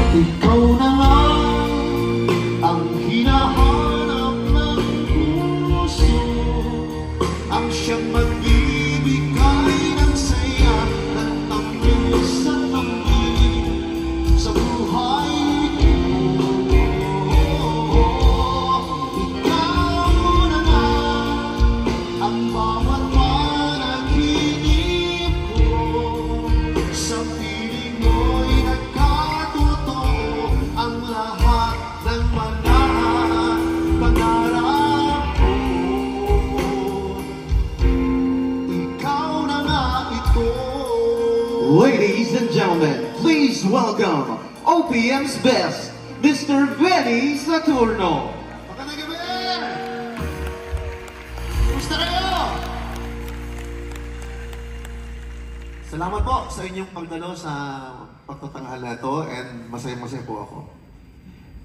Ikaw na nga ang hinahanap ng puso, ang siyang magbibigay ng saya ng tamis at tamis sa buhay ko. Ikaw na nga ang bawat panaginip ko, sa piling mo'y nagkatotoo ang lahat ng mga pangarap ko. Ikaw na nga ito. Ladies and gentlemen, please welcome OPM's best, Mr. Benny Saturno. Magandang gabi! Kumusta kayo? Salamat po sa inyong pagdalo sa pagtatanghal na ito, and masaya-masaya po ako.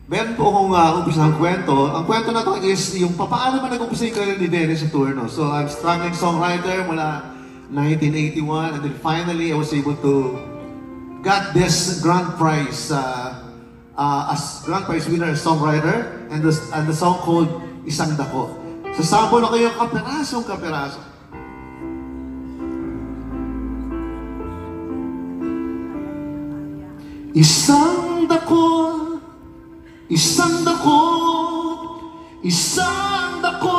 Meron po akong umpisang kwento. Ang kwento na ito is yung paano man nag-umpisa yung career ni Benny Saturno. So I'm struggling songwriter mula 1981, and then finally I was able to got this grand prize as grand prize winner as songwriter, and the song called Isang Dako. So sample na kayo kaperasong kaperaso. Isang dako, isang dako, isang dako